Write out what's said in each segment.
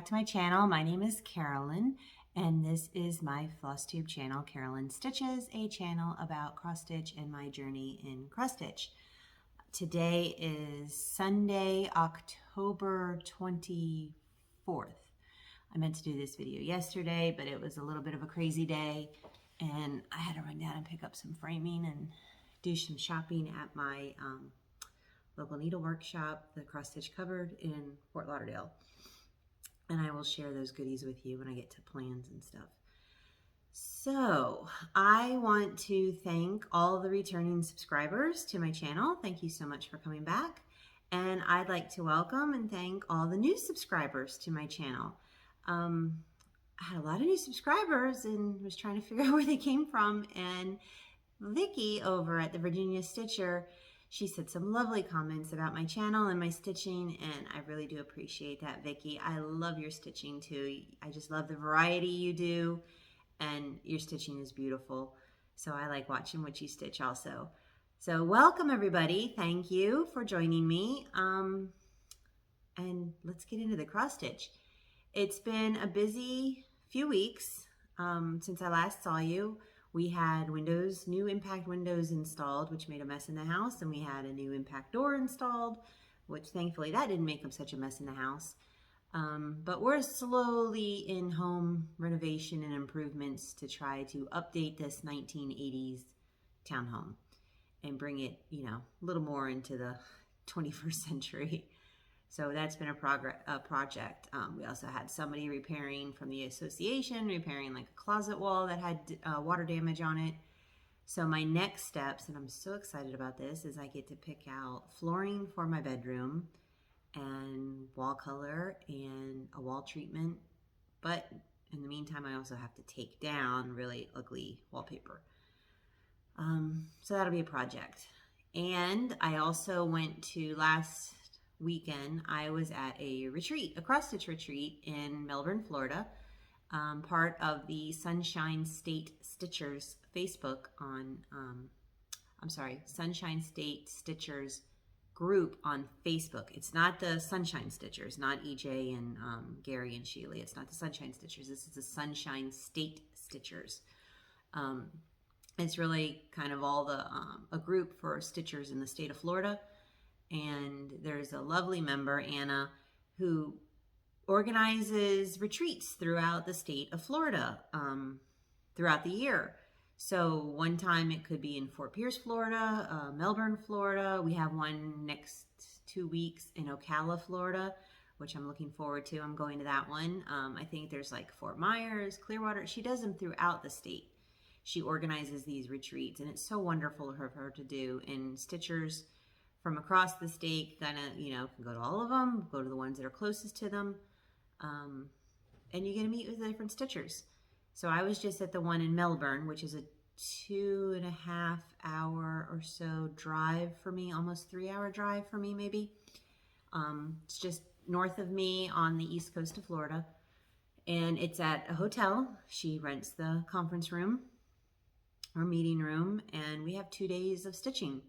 back to my channel. My name is Carolyn, and this is my Flosstube channel, Carolyn Stitches, a channel about cross stitch and my journey in cross stitch. Today is Sunday, October 24th. I meant to do this video yesterday, but it was a little bit of a crazy day, and I had to run down and pick up some framing and do some shopping at my local needlework shop, the Cross Stitch Cupboard in Fort Lauderdale. And I will share those goodies with you when I get to plans and stuff. So I want to thank all the returning subscribers to my channel. Thank you so much for coming back. And I'd like to welcome and thank all the new subscribers to my channel. I had a lot of new subscribers and was trying to figure out where they came from. And Vicky over at the Virginia Stitcher, she said some lovely comments about my channel and my stitching, and I really do appreciate that, Vicky. I love your stitching too. I just love the variety you do, and your stitching is beautiful. So I like watching what you stitch also. So welcome everybody. Thank you for joining me. And let's get into the cross stitch. It's been a busy few weeks since I last saw you. We had new impact windows installed, which made a mess in the house, and we had a new impact door installed, which thankfully that didn't make such a mess in the house. But we're slowly in home renovation and improvements to try to update this 1980s townhome and bring it, a little more into the 21st century. So that's been a project. We also had somebody repairing from the association, repairing like a closet wall that had water damage on it. So my next steps, and I'm so excited about this, is I get to pick out flooring for my bedroom and wall color and a wall treatment. But in the meantime, I also have to take down really ugly wallpaper. So that'll be a project. And I also went to last weekend, I was at a retreat, a cross stitch retreat in Melbourne, Florida, part of the Sunshine State Stitchers Facebook on, Sunshine State Stitchers group on Facebook. It's not the Sunshine Stitchers, not EJ and Gary and Sheila. It's not the Sunshine Stitchers. This is the Sunshine State Stitchers. It's really kind of all a group for stitchers in the state of Florida. And there's a lovely member, Anna, who organizes retreats throughout the state of Florida throughout the year. So one time it could be in Fort Pierce, Florida, Melbourne, Florida. We have one next 2 weeks in Ocala, Florida, which I'm looking forward to. I'm going to that one. I think there's like Fort Myers, Clearwater. She does them throughout the state. She organizes these retreats, and it's so wonderful of her to do. And stitchers from across the state, kind of, can go to all of them, go to the ones that are closest to them, and you get to meet with the different stitchers. So I was just at the one in Melbourne, which is a 2.5 hour or so drive for me, almost 3 hour drive for me, maybe. It's just north of me on the east coast of Florida, and it's at a hotel. She rents the conference room or meeting room, and we have 2 days of stitching.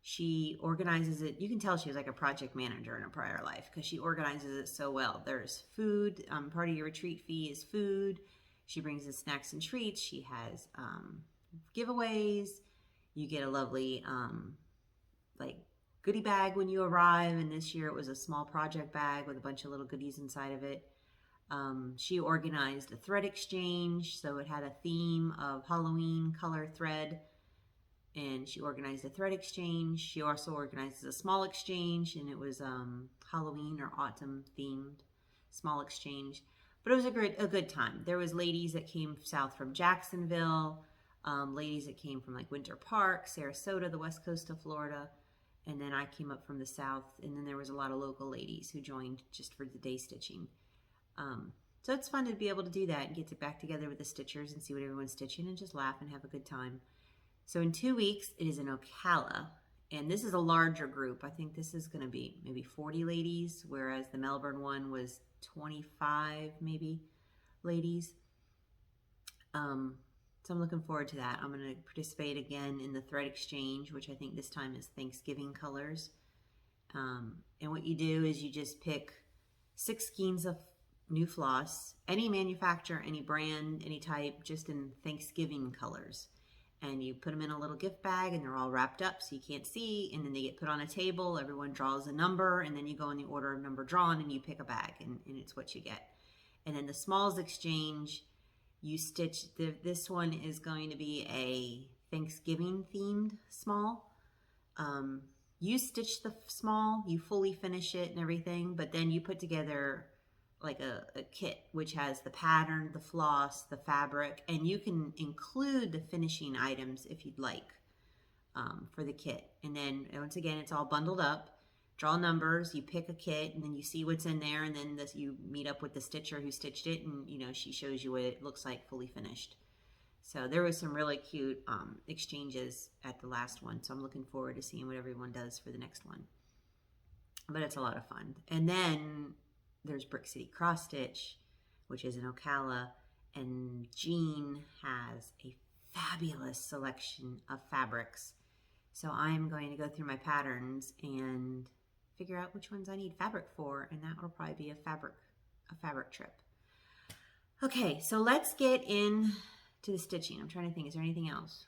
She organizes it. You can tell she was like a project manager in a prior life because she organizes it so well. There's food. Part of your retreat fee is food. She brings the snacks and treats. She has giveaways. You get a lovely like goodie bag when you arrive. And this year it was a small project bag with a bunch of little goodies inside of it. She organized a thread exchange. So it had a theme of Halloween color thread. And she organized a thread exchange. She also organizes a small exchange, and it was Halloween or autumn themed small exchange. But it was a good time. There was ladies that came south from Jacksonville, ladies that came from like Winter Park, Sarasota, the west coast of Florida, and then I came up from the south, and then there was a lot of local ladies who joined just for the day stitching. So it's fun to be able to do that and get back together with the stitchers and see what everyone's stitching and just laugh and have a good time. So in 2 weeks, it is in Ocala, and this is a larger group. I think this is going to be maybe 40 ladies, whereas the Melbourne one was 25 maybe ladies. So I'm looking forward to that. I'm going to participate again in the thread exchange, which I think this time is Thanksgiving colors. And what you do is you just pick 6 skeins of new floss, any manufacturer, any brand, any type, just in Thanksgiving colors. And you put them in a little gift bag and they're all wrapped up so you can't see. And then they get put on a table. Everyone draws a number and then you go in the order of number drawn and you pick a bag and it's what you get. And then the smalls exchange, you stitch, this one is going to be a Thanksgiving themed small. You stitch the small, you fully finish it and everything, but then you put together like a kit which has the pattern, the floss, the fabric, and you can include the finishing items if you'd like for the kit. And then once again, it's all bundled up. Draw numbers, you pick a kit, and then you see what's in there, and then you meet up with the stitcher who stitched it, and she shows you what it looks like fully finished. So there was some really cute exchanges at the last one, so I'm looking forward to seeing what everyone does for the next one. But it's a lot of fun. And then there's Brick City Cross Stitch, which is in Ocala, and Jean has a fabulous selection of fabrics. So I'm going to go through my patterns and figure out which ones I need fabric for, and that will probably be a fabric trip. Okay, so let's get in to the stitching. I'm trying to think, is there anything else?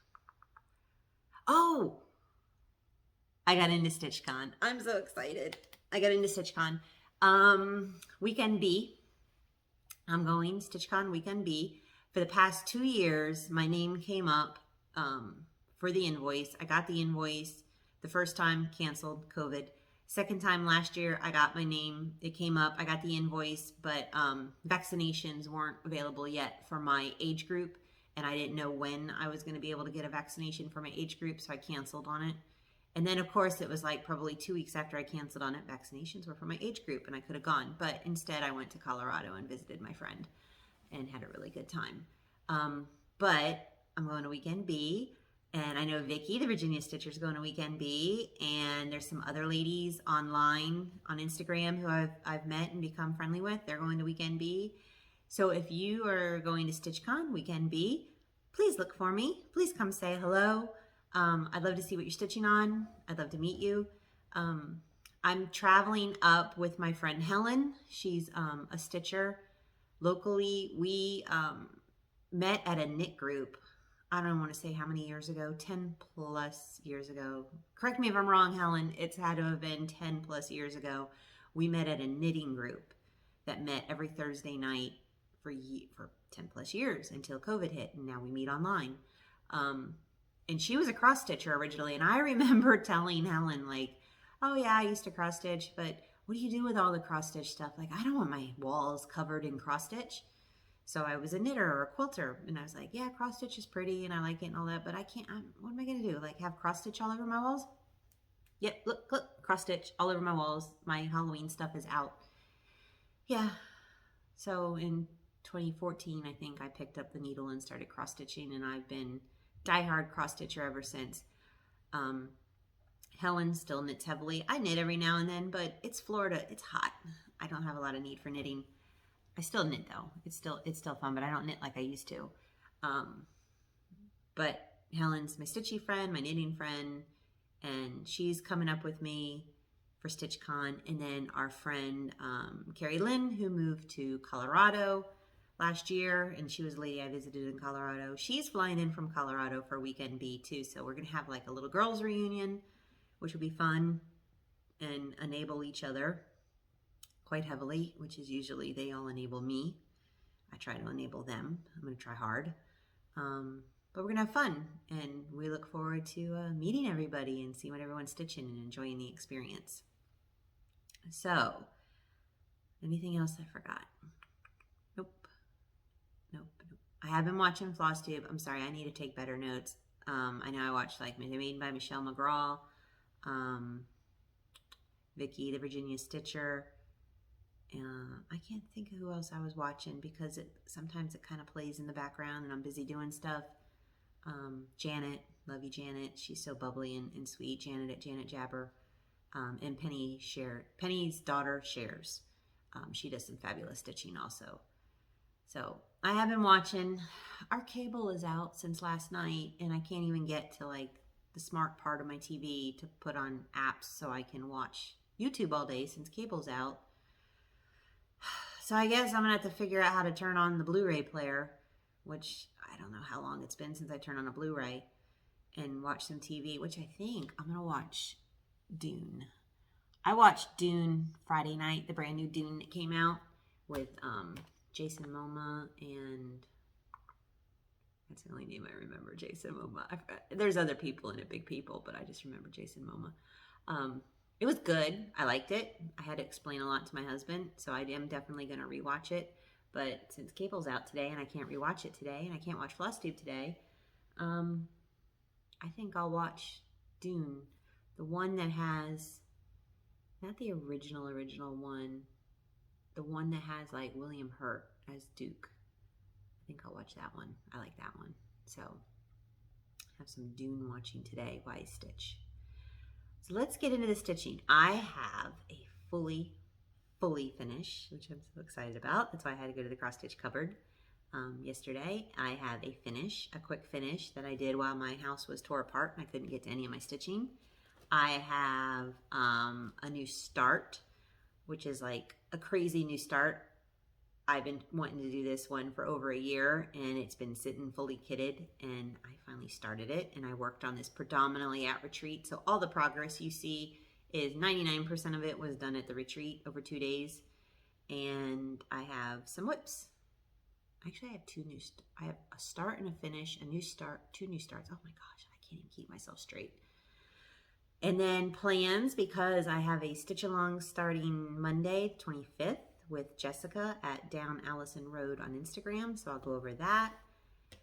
Oh, I got into StitchCon. I'm so excited. I got into StitchCon. Weekend B. I'm going StitchCon Weekend B. For the past 2 years, my name came up for the invoice. I got the invoice. The first time, canceled, COVID. Second time last year, I got my name. It came up. I got the invoice, but vaccinations weren't available yet for my age group, and I didn't know when I was going to be able to get a vaccination for my age group, so I canceled on it. And then, of course, it was like probably 2 weeks after I canceled on it, vaccinations were for my age group, and I could have gone. But instead, I went to Colorado and visited my friend and had a really good time. But I'm going to Weekend B. And I know Vicky, the Virginia Stitcher, is going to Weekend B, and there's some other ladies online on Instagram who I've met and become friendly with. They're going to Weekend B. So if you are going to StitchCon Weekend B, please look for me. Please come say hello. I'd love to see what you're stitching on. I'd love to meet you. I'm traveling up with my friend Helen. She's a stitcher locally. We met at a knit group. I don't want to say how many years ago, 10 plus years ago. Correct me if I'm wrong, Helen. It's had to have been 10 plus years ago. We met at a knitting group that met every Thursday night for 10 plus years until COVID hit, and now we meet online. And she was a cross stitcher originally, and I remember telling Helen, like, oh yeah, I used to cross stitch, but what do you do with all the cross stitch stuff? Like, I don't want my walls covered in cross stitch. So I was a knitter or a quilter, and I was like, yeah, cross stitch is pretty and I like it and all that, but I can't, what am I going to do? Like have cross stitch all over my walls? Yep, look, cross stitch all over my walls. My Halloween stuff is out. Yeah. So in 2014, I think I picked up the needle and started cross stitching, and I've been diehard cross stitcher ever since. Helen still knits heavily. I knit every now and then, but it's Florida. It's hot. I don't have a lot of need for knitting. I still knit though. It's still fun, but I don't knit like I used to. But Helen's my stitchy friend, my knitting friend, and she's coming up with me for StitchCon. And then our friend Carolyn, who moved to Colorado last year, and she was a lady I visited in Colorado. She's flying in from Colorado for Weekend B too, so we're gonna have like a little girls reunion, which will be fun and enable each other quite heavily, which is usually they all enable me. I try to enable them. I'm going to try hard. But we're going to have fun, and we look forward to meeting everybody and seeing what everyone's stitching and enjoying the experience. So, anything else I forgot? Nope. I have been watching Flosstube. I'm sorry, I need to take better notes. I know I watched like Made by Michelle Mcgraw, Vicky, the Virginia Stitcher. I can't think of who else I was watching because sometimes it kind of plays in the background and I'm busy doing stuff. Janet, love you Janet. She's so bubbly and sweet. Janet at Janet Jabber. And Penny's daughter shares. She does some fabulous stitching also. So I have been watching. Our cable is out since last night, and I can't even get to like the smart part of my TV to put on apps so I can watch YouTube all day since cable's out. So I guess I'm going to have to figure out how to turn on the Blu-ray player, which I don't know how long it's been since I turned on a Blu-ray, and watch some TV, which I think I'm going to watch Dune. I watched Dune Friday night, the brand new Dune that came out with Jason Momoa, and that's the only name I remember, Jason Momoa. There's other people in it, big people, but I just remember Jason Momoa. It was good. I liked it. I had to explain a lot to my husband, so I am definitely going to rewatch it. But since cable's out today and I can't rewatch it today, and I can't watch Flosstube today, I think I'll watch Dune, the one that has, not the original one, the one that has like William Hurt as Duke. I think I'll watch that one. I like that one. So have some Dune watching today while I stitch. So let's get into the stitching. I have a fully finish, which I'm so excited about. That's why I had to go to the cross stitch cupboard yesterday. I have a finish, a quick finish that I did while my house was tore apart and I couldn't get to any of my stitching. I have a new start, which is like a crazy new start. I've been wanting to do this one for over a year, and it's been sitting fully kitted, and I finally started it, and I worked on this predominantly at retreat. So all the progress you see is 99% of it was done at the retreat over 2 days, and I have some whips. Actually, I have I have a start and a finish, a new start, 2 new starts. Oh my gosh, I can't even keep myself straight. And then plans, because I have a stitch along starting Monday, 25th. With Jessica at Down Allison Road on Instagram, so I'll go over that.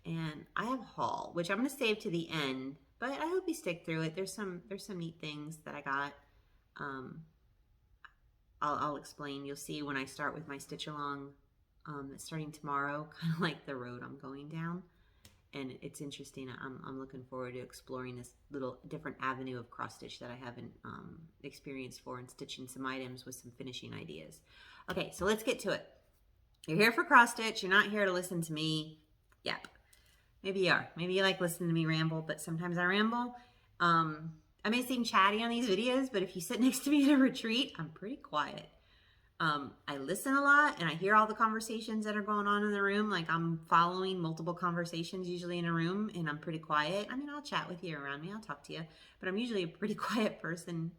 And I have a haul, which I'm going to save to the end, but I hope you stick through it. There's some neat things that I got. I'll explain. You'll see when I start with my stitch along that's starting tomorrow, kind of like the road I'm going down. And it's interesting. I'm looking forward to exploring this little different avenue of cross stitch that I haven't experienced for, and stitching some items with some finishing ideas. Okay, so let's get to it. You're here for cross stitch. You're not here to listen to me yap. Maybe you are. Maybe you like listening to me ramble, but sometimes I ramble. I may seem chatty on these videos, but if you sit next to me at a retreat, I'm pretty quiet. I listen a lot, and I hear all the conversations that are going on in the room. Like, I'm following multiple conversations usually in a room, and I'm pretty quiet. I mean, I'll chat with you around me. I'll talk to you, but I'm usually a pretty quiet person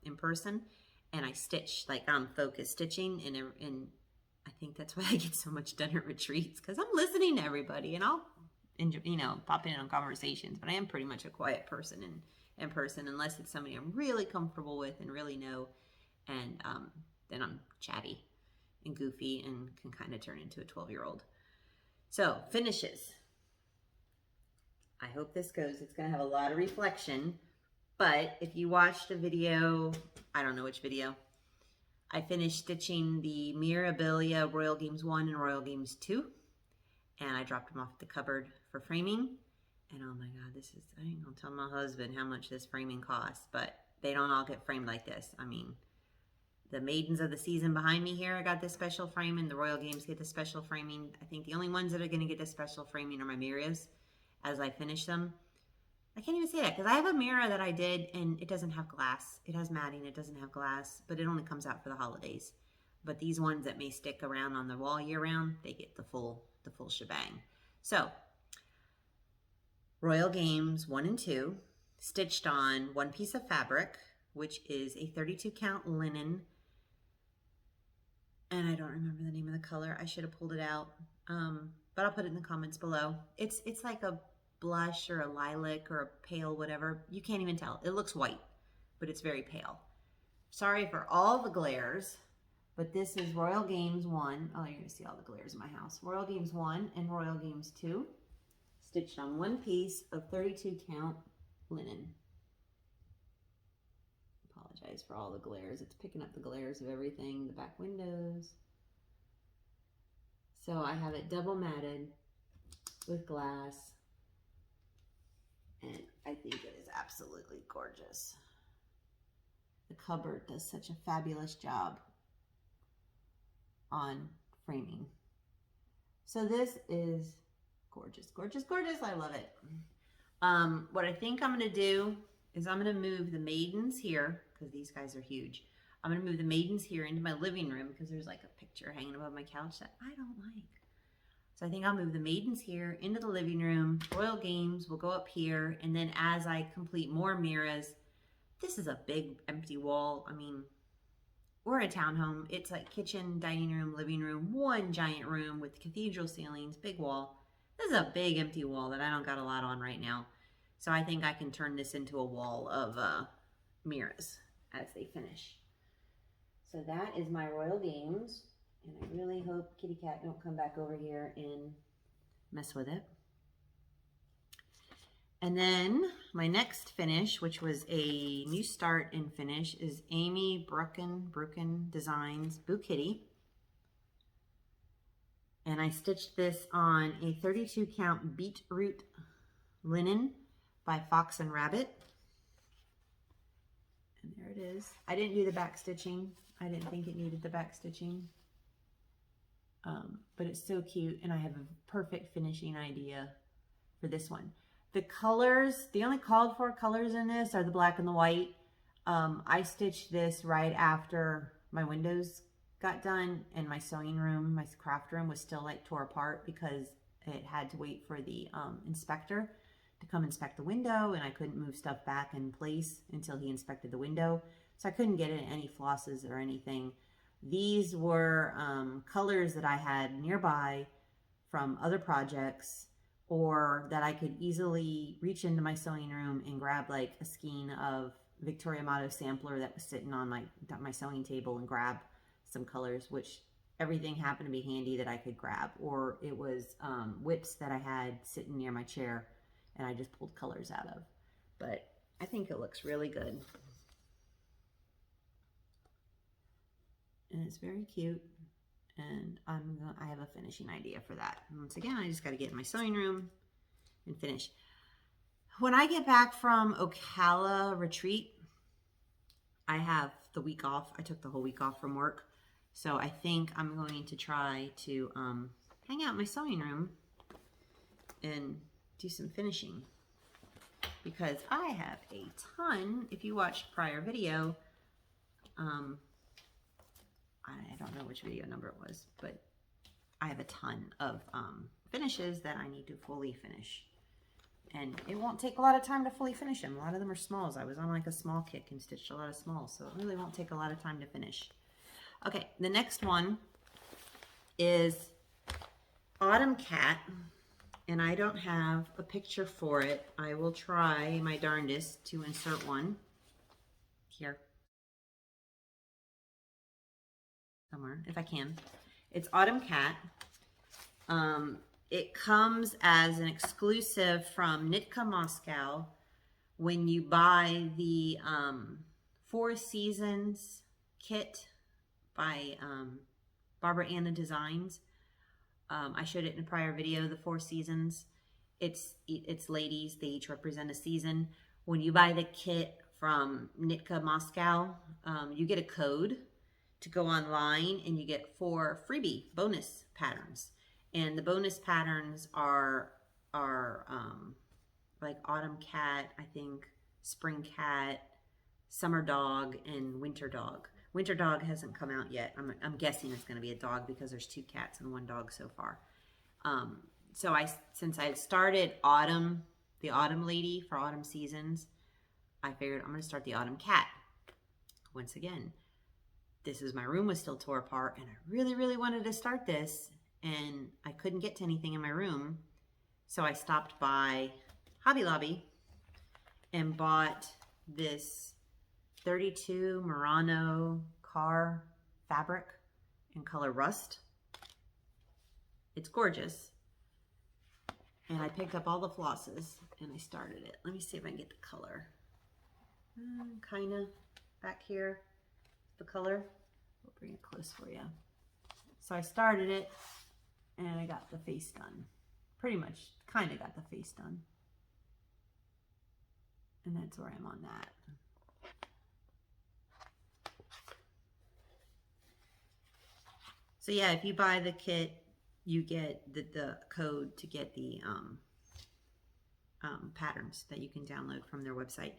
in person. And I stitch, like I'm focused stitching, and I think that's why I get so much done at retreats, because I'm listening to everybody, and I'll enjoy, pop in on conversations, but I am pretty much a quiet person in person, unless it's somebody I'm really comfortable with and really know, and then I'm chatty and goofy and can kind of turn into a 12-year-old. So, finishes. I hope this goes. It's going to have a lot of reflection. But if you watched a video, I don't know which video, I finished stitching the Mirabilia Royal Games 1 and Royal Games 2. And I dropped them off at the cupboard for framing. And oh my God, I ain't gonna tell my husband how much this framing costs, but they don't all get framed like this. I mean, the Maidens of the Season behind me here, I got this special framing. The Royal Games get the special framing. I think the only ones that are gonna get the special framing are my mirrors as I finish them. I can't even say that because I have a mirror that I did, and it doesn't have glass. It has matting, it doesn't have glass, but it only comes out for the holidays. But these ones that may stick around on the wall year round, they get the full shebang. So, Royal Games 1 and 2, stitched on one piece of fabric, which is a 32 count linen, and I don't remember the name of the color. I should have pulled it out, but I'll put it in the comments below. It's like a blush or a lilac or a pale whatever. You can't even tell. It looks white, but it's very pale. Sorry for all the glares, but this is Royal Games 1. Oh, you're going to see all the glares in my house. Royal Games 1 and Royal Games 2, stitched on one piece of 32 count linen. Apologize for all the glares. It's picking up the glares of everything, the back windows. So I have it double matted with glass, and I think it is absolutely gorgeous. The cupboard does such a fabulous job on framing. So this is gorgeous, gorgeous, gorgeous. I love it. What I think I'm going to do is I'm going to move the Maidens here, because these guys are huge. I'm going to move the maidens here into my living room because there's like a picture hanging above my couch that I don't like. So I think I'll move the maidens here into the living room. Royal Games will go up here. And then as I complete more mirrors, this is a big empty wall. I mean, we're a townhome. It's like kitchen, dining room, living room, one giant room with cathedral ceilings, big wall. This is a big empty wall that I don't got a lot on right now. So I think I can turn this into a wall of mirrors as they finish. So that is my Royal Games. And I really hope Kitty Cat don't come back over here and mess with it. And then my next finish, which was a new start in finish, is Amy Brucken Designs Boo Kitty. And I stitched this on a 32 count beetroot linen by Fox and Rabbit. And there it is. I didn't do the back stitching. I didn't think it needed the back stitching. But it's so cute, and I have a perfect finishing idea for this one. The colors, the only called for colors in this are the black and the white. I stitched this right after my windows got done, and my sewing room, my craft room was still like tore apart because it had to wait for the inspector to come inspect the window, and I couldn't move stuff back in place until he inspected the window. So I couldn't get in any flosses or anything. These were colors that I had nearby from other projects, or that I could easily reach into my sewing room and grab like a skein of Victoria Motto sampler that was sitting on my sewing table and grab some colors, which everything happened to be handy that I could grab. Or it was whips that I had sitting near my chair and I just pulled colors out of. But I think it looks really good. And it's very cute, and I have a finishing idea for that. And once again, I just got to get in my sewing room and finish. When I get back from Ocala retreat, I have the week off. I took the whole week off from work, so I think I'm going to try to hang out in my sewing room and do some finishing, because I have a ton. If you watched prior video, I don't know which video number it was, but I have a ton of finishes that I need to fully finish. And it won't take a lot of time to fully finish them. A lot of them are smalls. I was on like a small kick and stitched a lot of smalls, so it really won't take a lot of time to finish. Okay, the next one is Autumn Cat, and I don't have a picture for it. I will try my darndest to insert one here somewhere if I can. It's Autumn Cat. It comes as an exclusive from Nitka Moscow when you buy the 4 Seasons kit by Barbara Anna Designs. I showed it in a prior video, the 4 Seasons. It's ladies, they each represent a season. When you buy the kit from Nitka Moscow, you get a code to go online and you get 4 freebie bonus patterns. And the bonus patterns are like Autumn Cat, I think, Spring Cat, Summer Dog, and Winter Dog. Winter Dog hasn't come out yet. I'm guessing it's going to be a dog because there's 2 cats and 1 dog so far. So since I started Autumn, the Autumn Lady for Autumn Seasons, I figured I'm going to start the Autumn Cat. Once again, my room was still tore apart, and I really, really wanted to start this, and I couldn't get to anything in my room. So I stopped by Hobby Lobby and bought this 32 Murano car fabric in color Rust. It's gorgeous. And I picked up all the flosses and I started it. Let me see if I can get the color. Kind of back here, the color. We'll bring it close for you. So I started it and I got the face done. Pretty much, kind of got the face done. And that's where I'm on that. So yeah, if you buy the kit, you get the code to get the patterns that you can download from their website.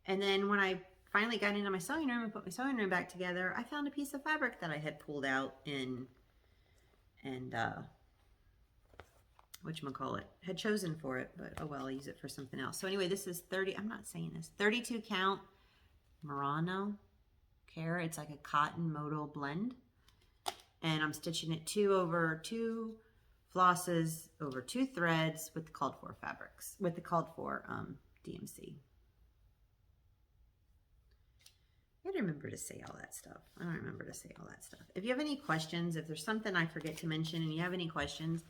And then when I finally got into my sewing room and put my sewing room back together, I found a piece of fabric that I had pulled out and whatchamacallit, had chosen for it, but oh well, I'll use it for something else. So anyway, this is 32 count Murano care. It's like a cotton modal blend. And I'm stitching it 2 over 2 flosses over 2 threads with the called for fabrics, with the called for DMC. I gotta remember to say all that stuff. I don't remember to say all that stuff. If you have any questions, if there's something I forget to mention and you have any questions,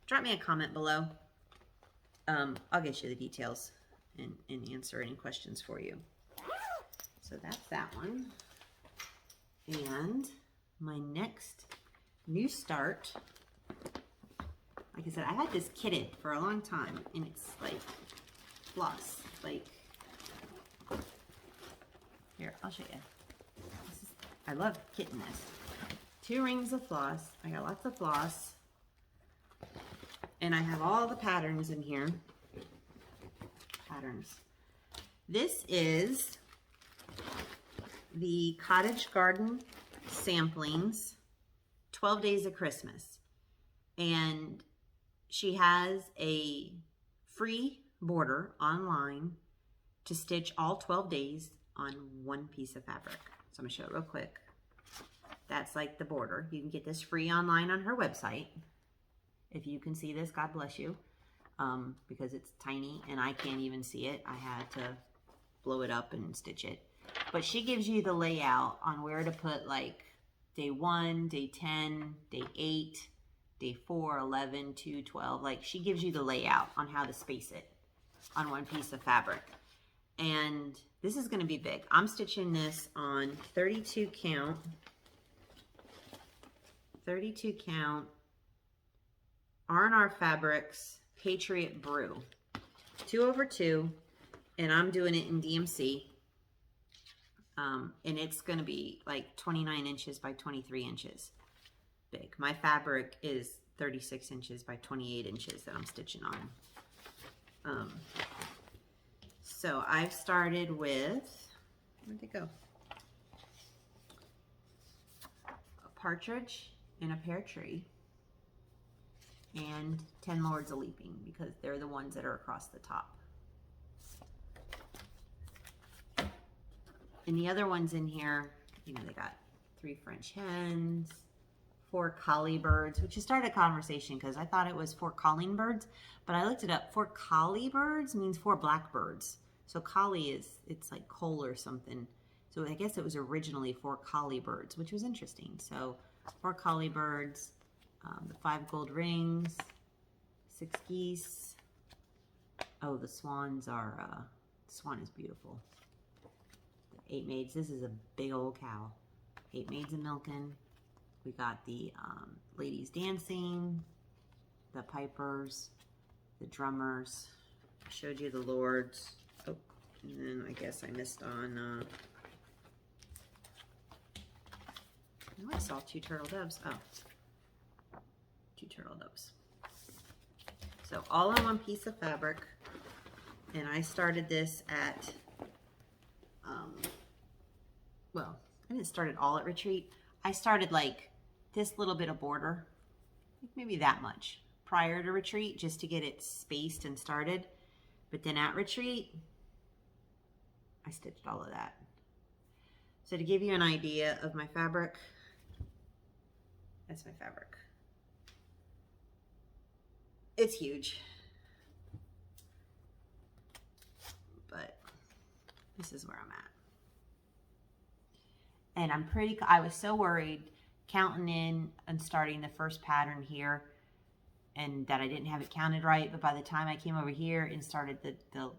drop me a comment below. I'll get you the details and answer any questions for you. So that's that one. And my next new start, like I said, I had this Kitten for a long time, and it's like floss. Like, here, I'll show you. I love Kitten this. 2 rings of floss. I got lots of floss. And I have all the patterns in here. Patterns. This is the Cottage Garden Samplings, 12 Days of Christmas. And she has a free border online to stitch all 12 days on one piece of fabric. So I'm going to show it real quick. That's like the border. You can get this free online on her website. If you can see this, God bless you, because it's tiny and I can't even see it. I had to blow it up and stitch it. But she gives you the layout on where to put like day 1, day 10, day 8, day 4, 11, 2, 12. Like she gives you the layout on how to space it on one piece of fabric. And this is going to be big. I'm stitching this on 32 count R&R Fabrics Patriot Brew, 2 over 2, and I'm doing it in DMC. And it's going to be like 29 inches by 23 inches big. My fabric is 36 inches by 28 inches that I'm stitching on. So I've started with, where'd they go? A partridge and a pear tree and 10 Lords of Leaping, because they're the ones that are across the top. And the other ones in here, you know, they got 3 French hens, 4 collie birds, which has started a conversation because I thought it was 4 calling birds, but I looked it up. 4 collie birds means 4 blackbirds. So collie is, it's like coal or something. So I guess it was originally 4 collie birds, which was interesting. So 4 collie birds, the 5 gold rings, 6 geese. Oh, the swans are, swan is beautiful. 8 maids. This is a big old cow. 8 maids of milking. We got the ladies dancing, the pipers, the drummers. I showed you the lords. Oh, and then I guess I missed on. I saw 2 turtle doves. Oh, 2 turtle doves. So all on one piece of fabric, and I started this at. Well, I didn't start it all at retreat. I started like this little bit of border, maybe that much, prior to retreat, just to get it spaced and started. But then at retreat, I stitched all of that. So to give you an idea of my fabric, that's my fabric. It's huge. But this is where I'm at. And I was so worried counting in and starting the first pattern here and that I didn't have it counted right. But by the time I came over here and started the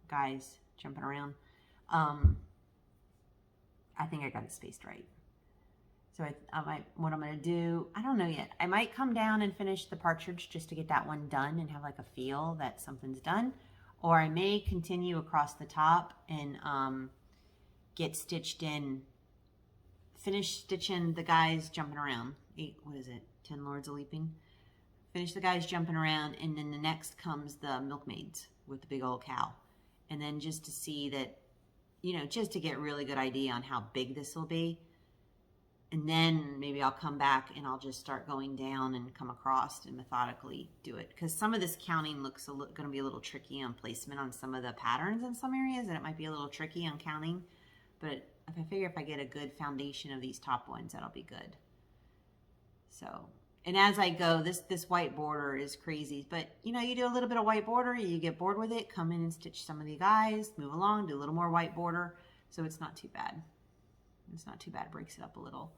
guys jumping around, I think I got it spaced right. So what I'm going to do, I don't know yet. I might come down and finish the partridge just to get that one done and have like a feel that something's done. Or I may continue across the top and get stitched in, finish stitching the guys jumping around. 10 Lords of Leaping. Finish the guys jumping around, and then the next comes the milkmaids with the big old cow. And then just to see that you know, just to get a really good idea on how big this will be. And then maybe I'll come back and I'll just start going down and come across and methodically do it. Because some of this counting looks going to be a little tricky on placement on some of the patterns in some areas, and it might be a little tricky on counting. But if I figure if I get a good foundation of these top ones, that'll be good. So, and as I go, this white border is crazy. But, you know, you do a little bit of white border, you get bored with it, come in and stitch some of the guys, move along, do a little more white border. So it's not too bad. It's not too bad. It breaks it up a little.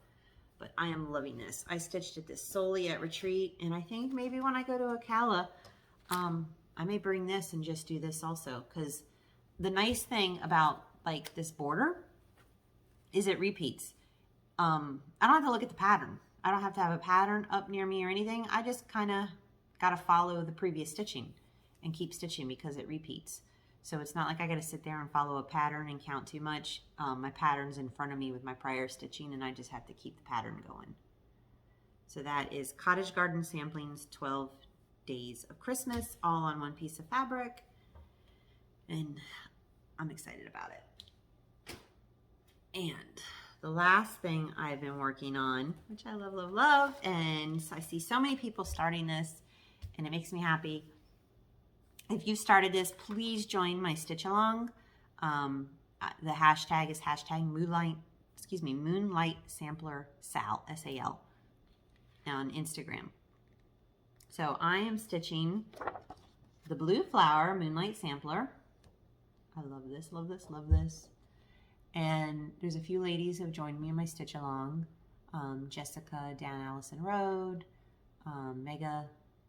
But I am loving this. I stitched it this solely at retreat. And I think maybe when I go to Ocala, I may bring this and just do this also. Because the nice thing about like this border is it repeats. I don't have to look at the pattern. I don't have to have a pattern up near me or anything. I just kind of got to follow the previous stitching and keep stitching because it repeats. So it's not like I got to sit there and follow a pattern and count too much. My pattern's in front of me with my prior stitching, and I just have to keep the pattern going. So that is Cottage Garden Samplings 12 Days of Christmas, all on one piece of fabric. And I'm excited about it. And the last thing I've been working on, which I love, love, love, and I see so many people starting this, and it makes me happy. If you started this, please join my stitch along. The hashtag is hashtag Moonlight Sampler SAL, S-A-L, on Instagram. So I am stitching the blue flower Moonlight Sampler. I love this, love this, love this. And there's a few ladies who have joined me in my stitch along. Jessica down Allison Road, Mega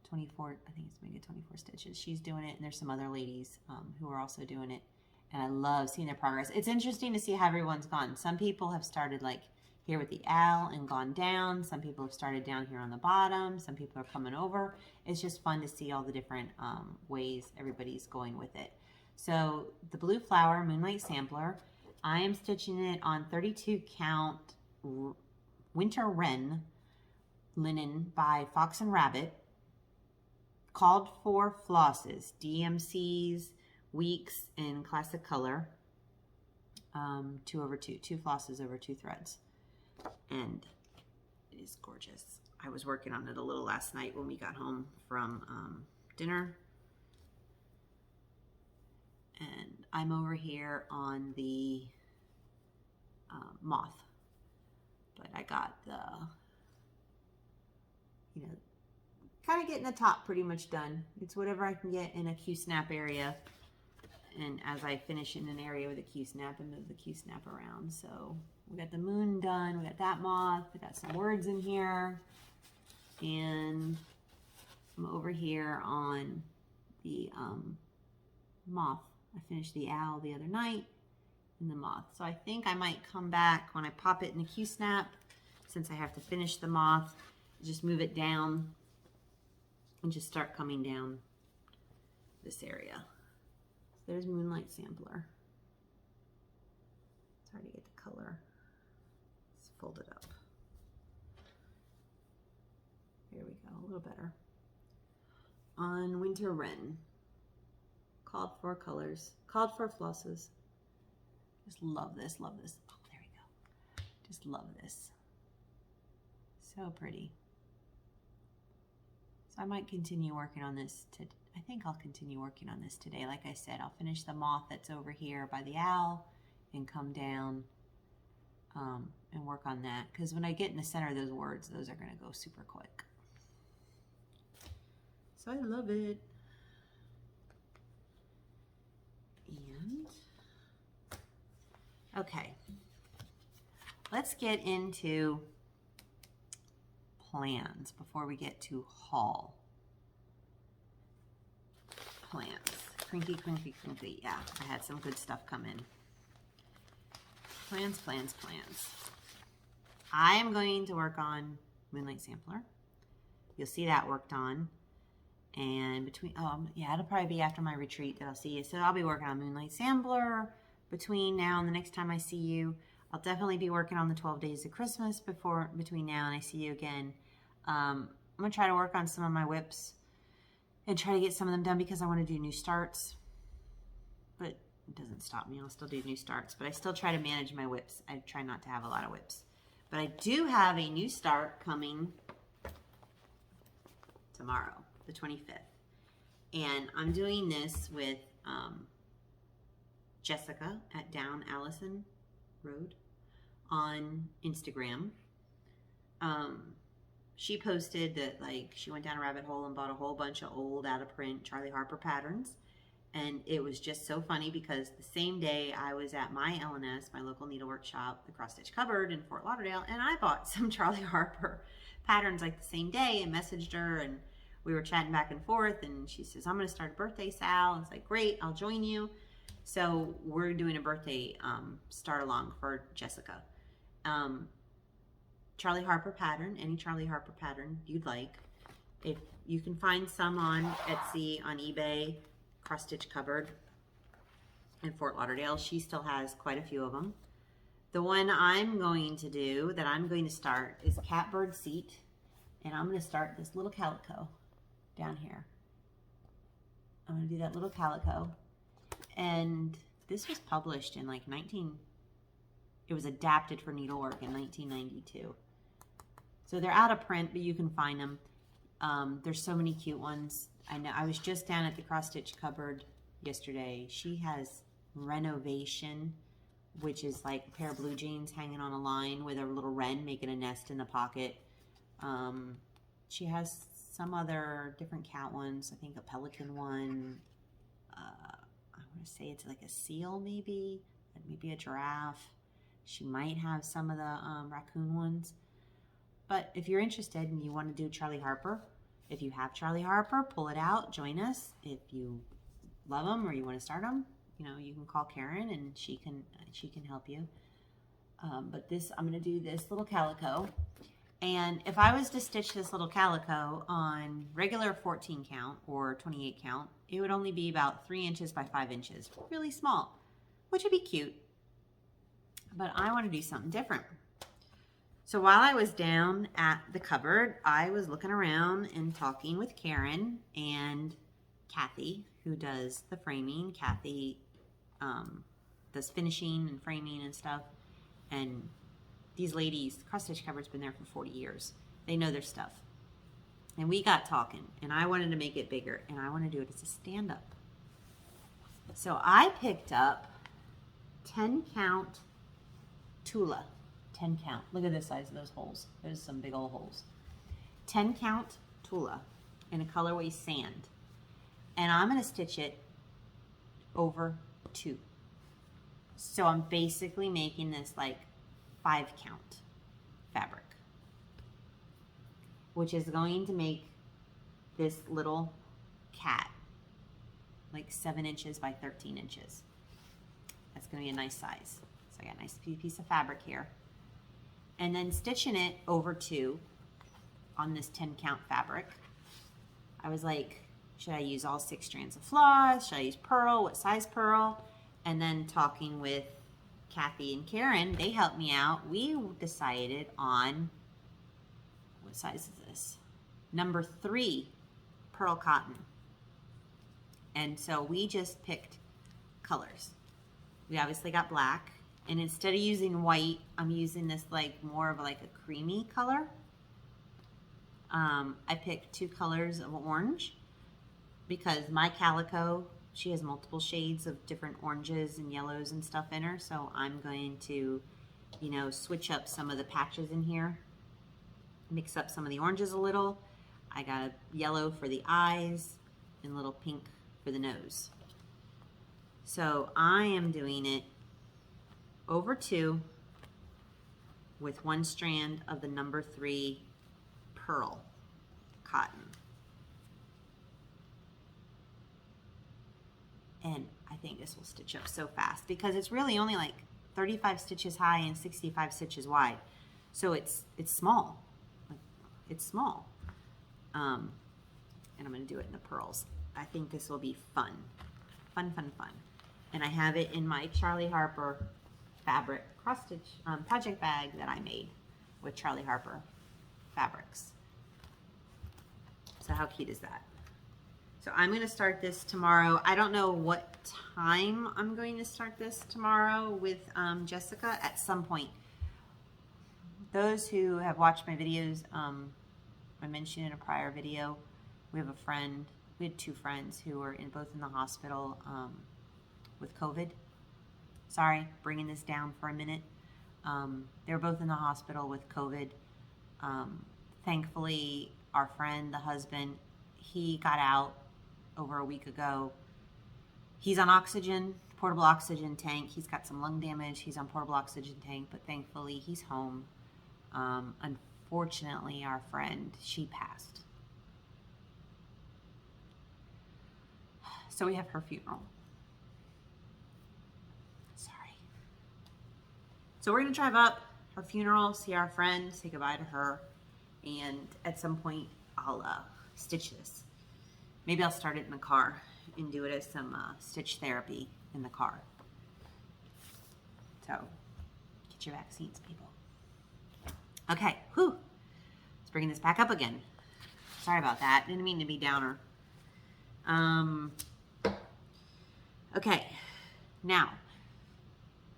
24, I think it's Mega 24 Stitches. She's doing it, and there's some other ladies who are also doing it. And I love seeing their progress. It's interesting to see how everyone's gone. Some people have started like here with the owl and gone down. Some people have started down here on the bottom. Some people are coming over. It's just fun to see all the different ways everybody's going with it. So the blue flower Moonlight Sampler, I am stitching it on 32 count Winter Wren linen by Fox and Rabbit. Called for flosses, DMCs, weeks, and classic color. 2/2, 2 flosses over 2 threads. And it is gorgeous. I was working on it a little last night when we got home from dinner. And I'm over here on the moth. But I got the, you know, kind of getting the top pretty much done. It's whatever I can get in a Q-snap area. And as I finish in an area with a Q-snap and move the Q-snap around. So we got the moon done. We got that moth. We got some words in here. And I'm over here on the moth. I finished the owl the other night and the moth. So I think I might come back when I pop it in a Q-snap, since I have to finish the moth, just move it down and just start coming down this area. So there's Moonlight Sampler. It's hard to get the color. Let's fold it up. Here we go, a little better. On Winter Wren. Called for colors, called for flosses. Just love this, love this. Oh, there we go. Just love this. So pretty. So I might continue working on this. I think I'll continue working on this today. Like I said, I'll finish the moth that's over here by the owl and come down and work on that. Because when I get in the center of those words, those are going to go super quick. So I love it. And okay, let's get into plans before we get to haul. Plans. Crinkly, crinkly, crinkly. Yeah, I had some good stuff come in. Plans, plans, plans. I am going to work on Moonlight Sampler. You'll see that worked on. And between, yeah, it'll probably be after my retreat that I'll see you. So I'll be working on Moonlight Sampler between now and the next time I see you. I'll definitely be working on the 12 Days of Christmas between now and I see you again. I'm going to try to work on some of my whips and try to get some of them done because I want to do new starts. But it doesn't stop me. I'll still do new starts, but I still try to manage my whips. I try not to have a lot of whips. But I do have a new start coming tomorrow, the 25th. And I'm doing this with Jessica at Down Allison Road on Instagram. She posted that like she went down a rabbit hole and bought a whole bunch of old out of print Charley Harper patterns. And it was just so funny because the same day I was at my L&S, my local needlework shop, the Cross Stitch Cupboard in Fort Lauderdale, and I bought some Charley Harper patterns like the same day and messaged her, and we were chatting back and forth, and she says, I'm going to start a birthday SAL. I was like, great, I'll join you. So we're doing a birthday start along for Jessica. Charley Harper pattern, any Charley Harper pattern you'd like. If you can find some on Etsy, on eBay, Cross Stitch Cupboard in Fort Lauderdale. She still has quite a few of them. The one I'm going to do, that I'm going to start, is Catbird Seat. And I'm going to start this little calico down here. I'm going to do that little calico. And this was published in like it was adapted for Needlework in 1992. So they're out of print, but you can find them. There's so many cute ones. I know. I was just down at the Cross Stitch Cupboard yesterday. She has Renovation, which is like a pair of blue jeans hanging on a line with a little wren making a nest in the pocket. She has some other different cat ones. I think a pelican one. I want to say it's like a seal, maybe a giraffe. She might have some of the raccoon ones. But if you're interested and you want to do Charley Harper, if you have Charley Harper, pull it out, join us. If you love them or you want to start them, you know, you can call Karen and she can help you. But I'm going to do this little calico. And if I was to stitch this little calico on regular 14 count or 28 count, it would only be about 3 inches by 5 inches, really small, which would be cute. But I want to do something different. So while I was down at the cupboard, I was looking around and talking with Karen and Kathy, who does the framing. Kathy does finishing and framing and stuff. And these ladies, Cross Stitch Cupboard's been there for 40 years. They know their stuff. And we got talking, and I wanted to make it bigger, and I want to do it as a stand-up. So I picked up 10 count Tula. 10 count. Look at the size of those holes. There's some big old holes. 10 count Tula in a colorway Sand. And I'm going to stitch it over 2. So I'm basically making this like 5 count fabric, which is going to make this little cat like 7 inches by 13 inches. That's going to be a nice size. So I got a nice piece of fabric here. And then stitching it over 2 on this 10 count fabric. I was like, should I use all 6 strands of floss? Should I use pearl? What size pearl? And then talking with Kathy and Karen, they helped me out. We decided on, what size is this? Number 3 pearl cotton. And so we just picked colors. We obviously got black. And instead of using white, I'm using this like more of like a creamy color. I picked 2 colors of orange because my calico, she has multiple shades of different oranges and yellows and stuff in her. So I'm going to, you know, switch up some of the patches in here, mix up some of the oranges a little. I got a yellow for the eyes and a little pink for the nose. So I am doing it over 2 with 1 strand of the number 3 pearl cotton. And I think this will stitch up so fast because it's really only like 35 stitches high and 65 stitches wide. So it's small. It's small. And I'm going to do it in the pearls. I think this will be fun. Fun. And I have it in my Charley Harper fabric cross stitch project bag that I made with Charley Harper fabrics. So how cute is that? So I'm going to start this tomorrow. I don't know what time I'm going to start this tomorrow with Jessica at some point. Those who have watched my videos, I mentioned in a prior video, we have a friend, we had two friends who were both in the hospital with COVID. Sorry, bringing this down for a minute. They were both in the hospital with COVID. Thankfully, our friend, the husband, he got out over a week ago. He's on oxygen, portable oxygen tank. He's got some lung damage. He's on portable oxygen tank, but thankfully he's home. Unfortunately, our friend, she passed. So we have her funeral. Sorry. So we're going to drive up her funeral, see our friend, say goodbye to her, and at some point I'll stitch this. Maybe I'll start it in the car and do it as some stitch therapy in the car. So, get your vaccines, people. Okay, whew. Let's bring this back up again. Sorry about that. Didn't mean to be downer. Okay, now,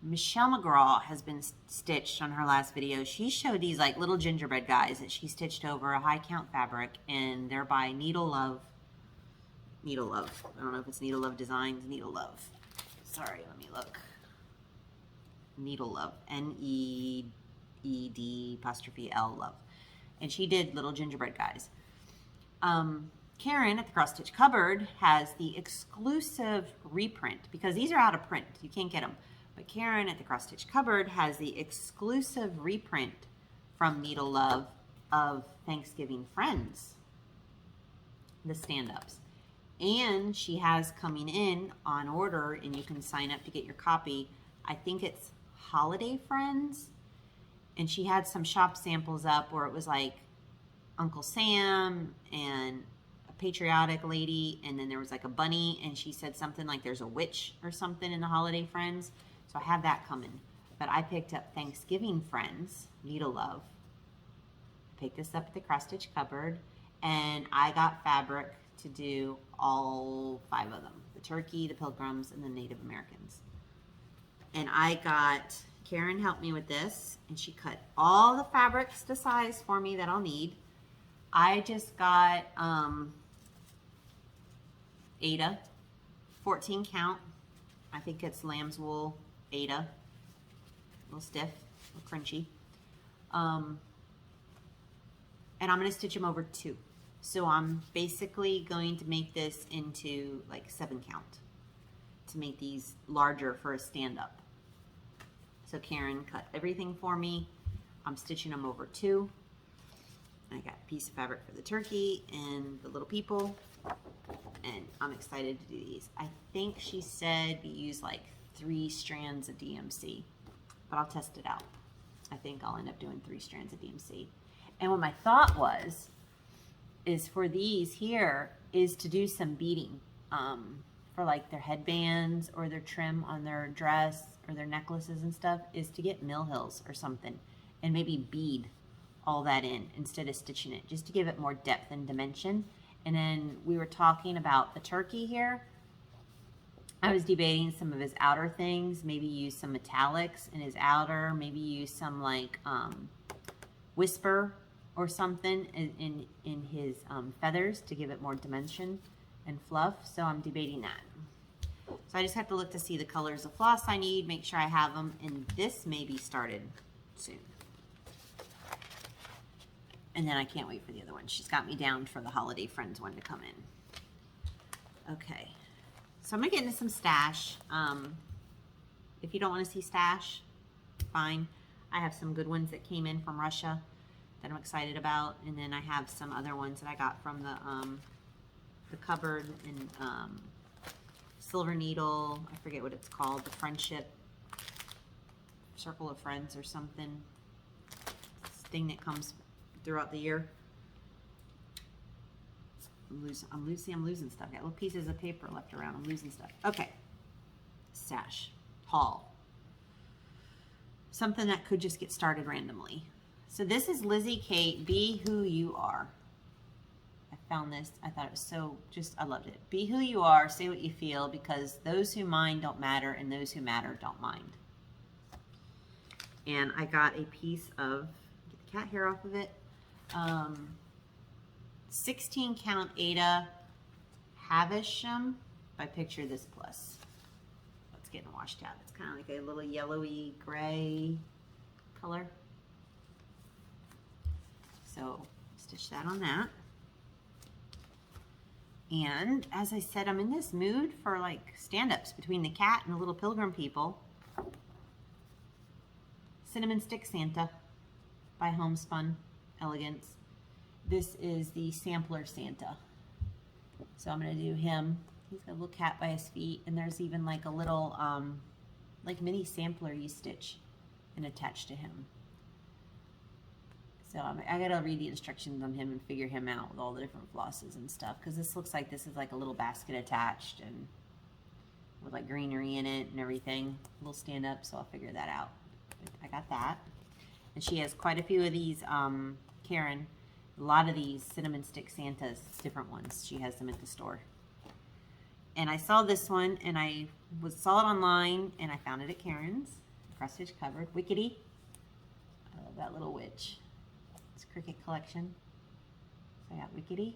Michelle Mcgraw has been stitched on her last video. She showed these like little gingerbread guys that she stitched over a high count fabric, and they're by Needle Love. Needle Love. I don't know if it's Needle Love Designs. Needle Love. Sorry, let me look. Needle Love. N-E-E-D-L Love. And she did little gingerbread guys. Karen at the Cross Stitch Cupboard has the exclusive reprint because these are out of print. You can't get them. But Karen at the Cross Stitch Cupboard has the exclusive reprint from Needle Love of Thanksgiving Friends. The stand-ups. And she has coming in on order, and you can sign up to get your copy. I think it's Holiday Friends. And she had some shop samples up where it was like Uncle Sam and a patriotic lady, and then there was like a bunny, and she said something like there's a witch or something in the Holiday Friends. So I have that coming. But I picked up Thanksgiving Friends, Needle Love. I picked this up at the Cross Stitch Cupboard, and I got fabric to do all 5 of them. The turkey, the pilgrims, and the Native Americans. And I got, Karen helped me with this, and she cut all the fabrics to size for me that I'll need. I just got Ada, 14 count. I think it's lamb's wool Ada. A little stiff, a little crunchy. And I'm going to stitch them over 2. So I'm basically going to make this into like 7 count to make these larger for a stand-up. So Karen cut everything for me. I'm stitching them over 2. I got a piece of fabric for the turkey and the little people. And I'm excited to do these. I think she said we use like 3 strands of DMC, but I'll test it out. I think I'll end up doing 3 strands of DMC. And what my thought was, is for these here is to do some beading for like their headbands or their trim on their dress or their necklaces and stuff, is to get mill hills or something and maybe bead all that in instead of stitching it, just to give it more depth and dimension. And then we were talking about the turkey here. I was debating some of his outer things, maybe use some metallics in his outer, maybe use some like whisper or something in his feathers to give it more dimension and fluff. So I'm debating that. So I just have to look to see the colors of floss I need, make sure I have them, and this may be started soon. And then I can't wait for the other one. She's got me down for the Holiday Friends one to come in. Okay, so I'm gonna get into some stash. If you don't want to see stash, fine. I have some good ones that came in from Russia that I'm excited about, and then I have some other ones that I got from the cupboard and Silver Needle. I forget what it's called. The Friendship Circle of Friends or something. This thing that comes throughout the year. I'm losing stuff. I got little pieces of paper left around. I'm losing stuff. Okay. Stash. Haul. Something that could just get started randomly. So this is Lizzie Kate, Be Who You Are. I found this. I thought it was so, I loved it. Be who you are, say what you feel, because those who mind don't matter, and those who matter don't mind. And I got a piece of, get the cat hair off of it, 16 count Ada Havisham by Picture This Plus. It's getting washed out. It's kind of like a little yellowy gray color. So stitch that on that. And as I said, I'm in this mood for like stand-ups between the cat and the little pilgrim people. Cinnamon Stick Santa by Homespun, Elegance. This is the sampler Santa. So I'm going to do him. He's got a little cat by his feet, and there's even like a little like mini sampler you stitch and attach to him. So I got to read the instructions on him and figure him out with all the different flosses and stuff, because this looks like this is like a little basket attached and with like greenery in it and everything. A little stand up, so I'll figure that out. I got that. And she has quite a few of these, Karen, a lot of these Cinnamon Stick Santas, different ones. She has them at the store. And I saw this one, and I saw it online, and I found it at Karen's. Cross stitch covered. Wickedy. I love that little witch. It's Cricket Collection. So I got Wickedy.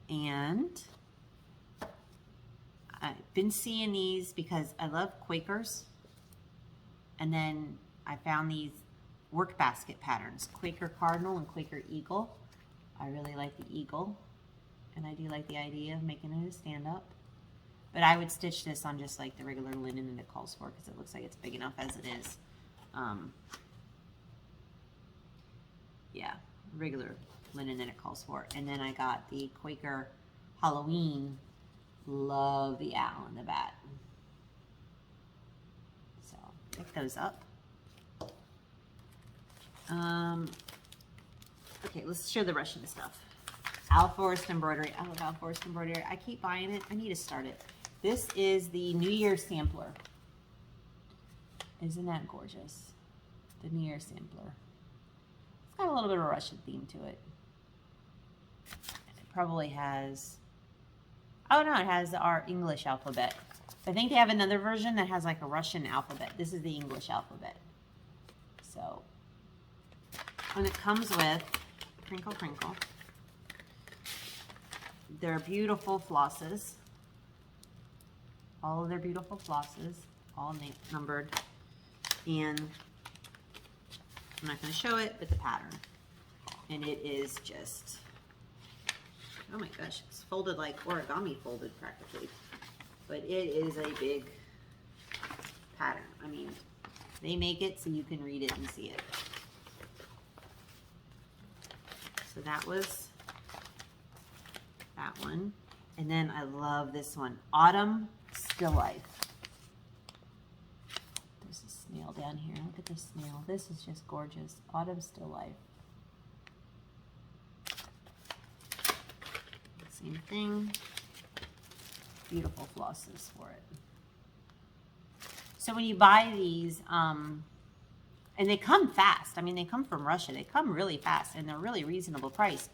And I've been seeing these because I love Quakers. And then I found these work basket patterns, Quaker Cardinal and Quaker Eagle. I really like the Eagle, and I do like the idea of making it a stand-up. But I would stitch this on just like the regular linen that it calls for, because it looks like it's big enough as it is. Yeah, regular linen that it calls for. And then I got the Quaker Halloween. Love the owl and the bat. So pick those up. Okay, let's show the Russian stuff. Al Forest embroidery. I love Al Forest embroidery. I keep buying it. I need to start it. This is the New Year sampler. Isn't that gorgeous? The New Year sampler. It's got a little bit of a Russian theme to it. And it probably has, oh no, it has our English alphabet. I think they have another version that has like a Russian alphabet. This is the English alphabet. So, and it comes with crinkle, crinkle. They're beautiful flosses. All of their beautiful flosses, all numbered. And I'm not going to show it, but the pattern. And it is just, oh my gosh, it's folded like origami folded practically. But it is a big pattern. I mean, they make it so you can read it and see it. So that was that one. And then I love this one, Autumn Still Life. There's a snail down here. Look at this snail. This is just gorgeous. Autumn Still Life. Same thing. Beautiful flosses for it. So when you buy these, and they come fast. I mean, they come from Russia. They come really fast, and they're really reasonable price.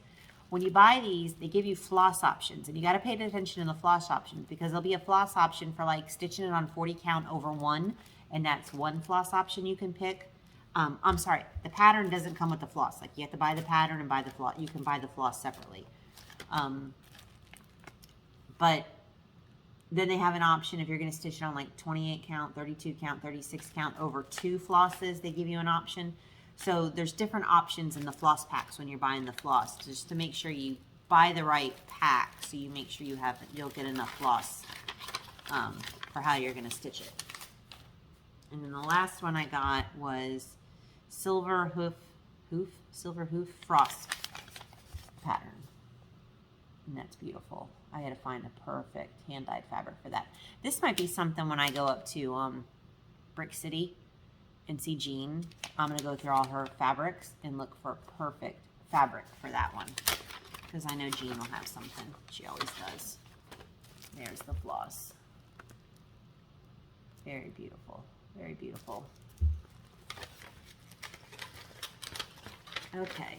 When you buy these, they give you floss options, and you got to pay attention to the floss options, because there'll be a floss option for like stitching it on 40 count over 1, and that's one floss option you can pick. I'm sorry, the pattern doesn't come with the floss. Like, you have to buy the pattern and buy the floss. You can buy the floss separately. But then they have an option if you're going to stitch it on like 28 count, 32 count, 36 count over 2 flosses. They give you an option. So there's different options in the floss packs when you're buying the floss, just to make sure you buy the right pack, so you make sure you'll get enough floss for how you're going to stitch it. And then the last one I got was Silver Hoof Frost pattern. And that's beautiful. I had to find a perfect hand-dyed fabric for that. This might be something when I go up to Brick City and see Jean. I'm going to go through all her fabrics and look for perfect fabric for that one, because I know Jean will have something. She always does. There's the floss. Very beautiful. Very beautiful. Okay.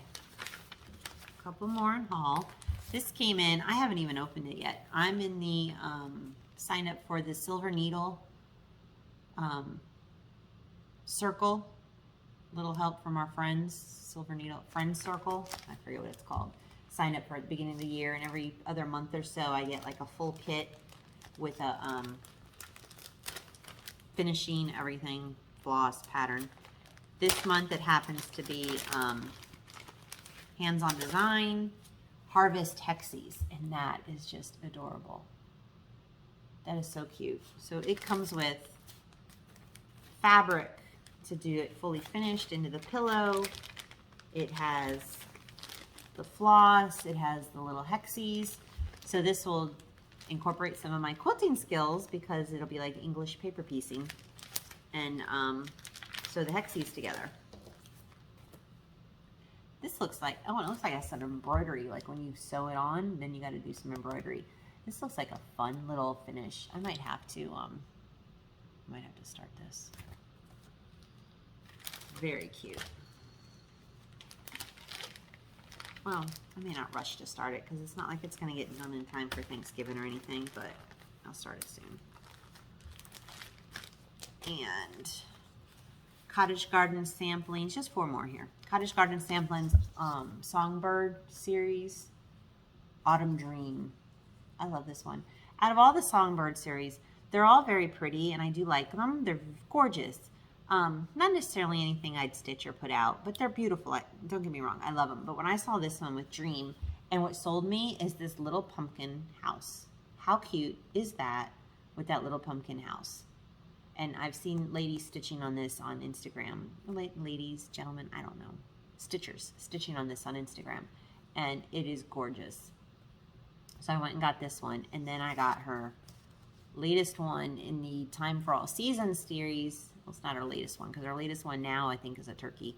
couple more in haul. This came in, I haven't even opened it yet. I'm in the sign up for the Silver Needle circle. Little help from our friends, Silver Needle Friends Circle. I forget what it's called. Sign up for at the beginning of the year, and every other month or so I get like a full kit with a finishing everything floss pattern. This month it happens to be Hands-On Design, Harvest Hexies, and that is just adorable. That is so cute. So it comes with fabric to do it fully finished into the pillow. It has the floss, it has the little hexies. So this will incorporate some of my quilting skills because it'll be like English paper piecing. And sew the hexies together. This looks like, oh, it looks like some embroidery. Like when you sew it on, then you got to do some embroidery. This looks like a fun little finish. I might have to start this. Very cute. Well, I may not rush to start it because it's not like it's going to get done in time for Thanksgiving or anything, but I'll start it soon. And Cottage Garden Samplings, just 4 more here. Cottage Garden Samplings Songbird series, Autumn Dream. I love this one. Out of all the Songbird series, they're all very pretty, and I do like them. They're gorgeous. Not necessarily anything I'd stitch or put out, but they're beautiful. Don't get me wrong, I love them. But when I saw this one with Dream, and what sold me is this little pumpkin house. How cute is that with that little pumpkin house? And I've seen ladies stitching on this on Instagram. Ladies, gentlemen, I don't know. Stitchers stitching on this on Instagram. And it is gorgeous. So I went and got this one. And then I got her latest one in the Time for All Seasons series. Well, it's not her latest one because her latest one now I think is a turkey.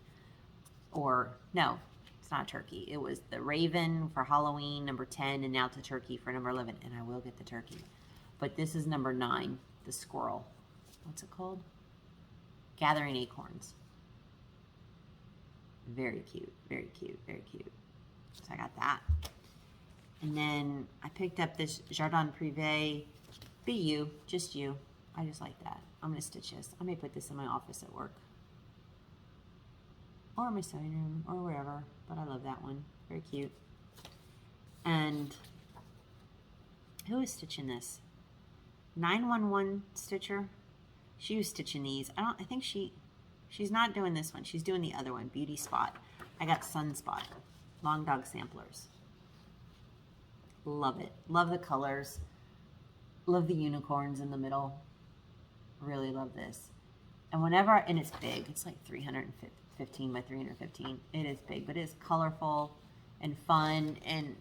Or, no, it's not turkey. It was the Raven for Halloween, number 10, and now to turkey for number 11. And I will get the turkey. But this is number 9, the squirrel. What's it called? Gathering Acorns. Very cute, very cute, very cute. So I got that. And then I picked up this Jardin Privé. Be you, just you. I just like that. I'm going to stitch this. I may put this in my office at work. Or my sewing room, or wherever. But I love that one. Very cute. And who is stitching this? 911 Stitcher. She was stitching these. I think she's not doing this one. She's doing the other one, Beauty Spot. I got Sunspot, Long Dog Samplers. Love it. Love the colors. Love the unicorns in the middle. Really love this. And and it's big. It's like 315 by 315. It is big, but it is colorful and fun. And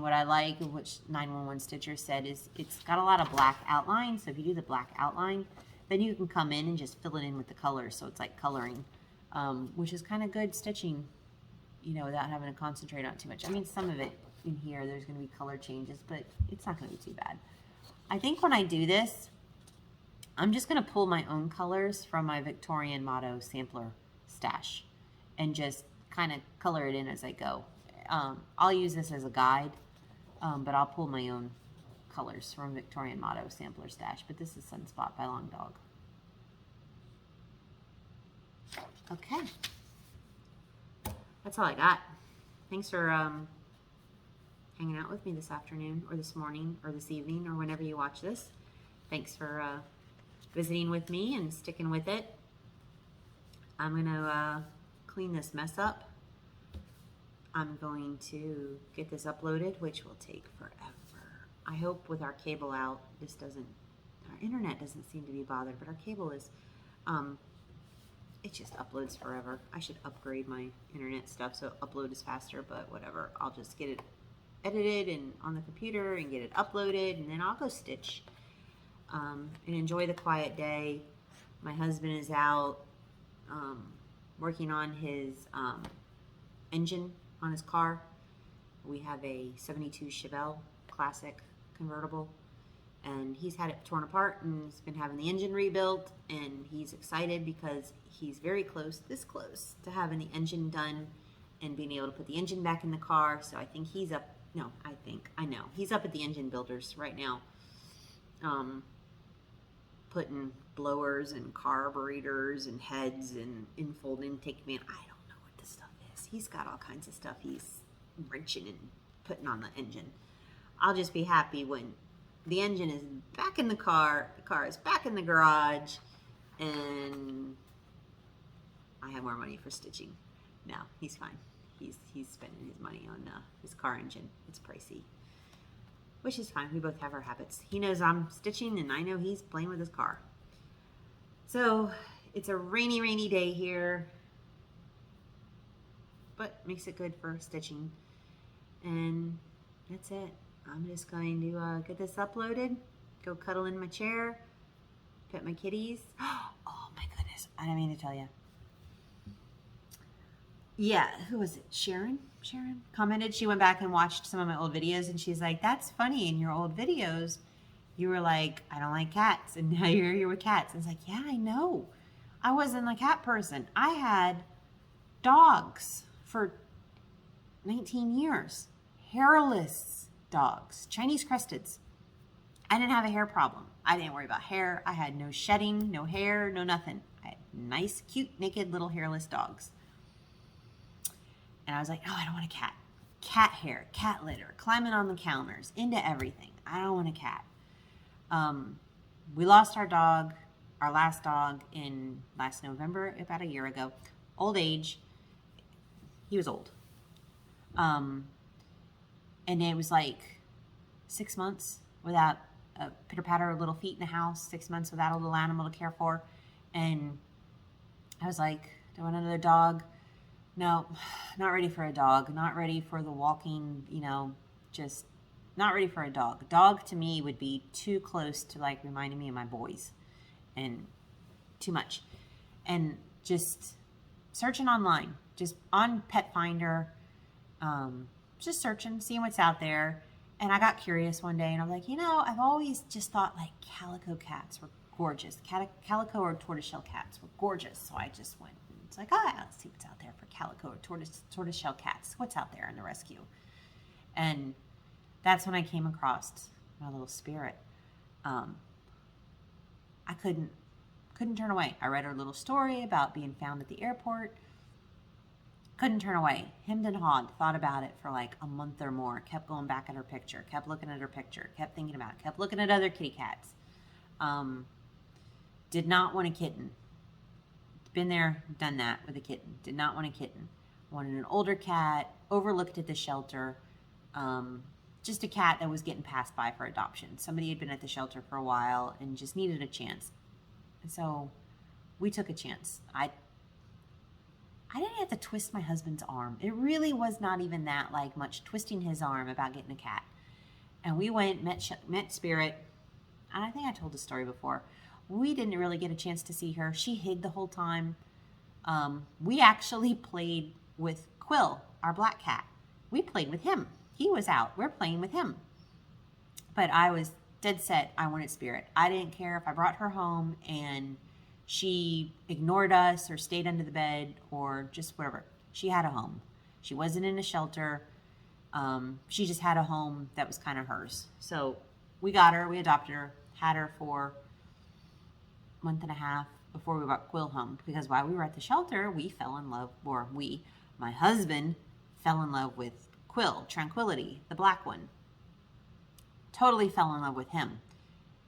what I like, which 911 Stitcher said, is it's got a lot of black outline. So if you do the black outline, then you can come in and just fill it in with the colors. So it's like coloring, which is kind of good stitching, without having to concentrate on too much. I mean, some of it in here, there's going to be color changes, but it's not going to be too bad. I think when I do this, I'm just going to pull my own colors from my Victorian Motto sampler stash and just kind of color it in as I go. I'll use this as a guide, but I'll pull my own colors from Victorian Motto sampler stash. But this is Sunspot by Long Dog. Okay. That's all I got. Thanks for hanging out with me this afternoon or this morning or this evening or whenever you watch this. Thanks for visiting with me and sticking with it. I'm going to clean this mess up. I'm going to get this uploaded, which will take forever. I hope with our cable out, our internet doesn't seem to be bothered, but our cable is, it just uploads forever. I should upgrade my internet stuff so upload is faster, but whatever. I'll just get it edited and on the computer and get it uploaded, and then I'll go stitch and enjoy the quiet day. My husband is out working on his engine on his car. We have a 72 Chevelle Classic convertible, and he's had it torn apart and he's been having the engine rebuilt, and he's excited because he's very close, this close, to having the engine done and being able to put the engine back in the car. So I think he's up. No, I know he's up at the engine builders right now, putting blowers and carburetors and heads and infold intake man. I don't know what this stuff is. He's got all kinds of stuff he's wrenching and putting on the engine. I'll just be happy when the engine is back in the car is back in the garage, and I have more money for stitching. No, he's fine. He's spending his money on his car engine. It's pricey, which is fine. We both have our habits. He knows I'm stitching, and I know he's playing with his car. So it's a rainy day here, but makes it good for stitching. And that's it. I'm just going to get this uploaded, go cuddle in my chair, pet my kitties. Oh my goodness, I didn't mean to tell you. Yeah, who was it? Sharon commented. She went back and watched some of my old videos, and she's like, that's funny. In your old videos, you were like, I don't like cats, and now you're here with cats. And it's like, yeah, I know. I wasn't a cat person. I had dogs for 19 years. Hairless dogs, Chinese cresteds. I didn't have a hair problem. I didn't worry about hair. I had no shedding, no hair, no nothing. I had nice, cute, naked little hairless dogs. And I was like, oh, I don't want a cat. Cat hair, cat litter, climbing on the counters, into everything. I don't want a cat. We lost our dog, our last dog, in last November, about a year ago. Old age. He was old. And it was like 6 months without a pitter-patter of little feet in the house, 6 months without a little animal to care for. And I was like, do I want another dog? No, not ready for a dog. Not ready for the walking, just not ready for a dog. Dog to me would be too close to like reminding me of my boys, and too much. And just searching online, just on Pet Finder, just searching, seeing what's out there. And I got curious one day, and I'm like, I've always just thought like calico cats were gorgeous. Calico or tortoiseshell cats were gorgeous. So I just went, it's like, let's see what's out there for calico or tortoiseshell cats. What's out there in the rescue? And that's when I came across my little spirit. I couldn't turn away. I read her little story about being found at the airport. Couldn't turn away. Hemmed and hawed. Thought about it for like a month or more. Kept going back at her picture. Kept looking at her picture. Kept thinking about it. Kept looking at other kitty cats. Did not want a kitten. Been there, done that with a kitten. Did not want a kitten. Wanted an older cat. Overlooked at the shelter. Just a cat that was getting passed by for adoption. Somebody had been at the shelter for a while and just needed a chance. And so we took a chance. I didn't have to twist my husband's arm. It really was not even that like much twisting his arm about getting a cat. And we went, met Spirit. And I think I told the story before. We didn't really get a chance to see her. She hid the whole time. We actually played with Quill, our black cat. We played with him. He was out. We're playing with him. But I was dead set. I wanted Spirit. I didn't care if I brought her home and she ignored us or stayed under the bed or just whatever. She had a home. She wasn't in a shelter. She just had a home that was kind of hers. So we got her. We adopted her. Had her for a month and a half before we brought Quill home. Because while we were at the shelter, we fell in love, my husband fell in love with Quill, Tranquility, the black one. Totally fell in love with him.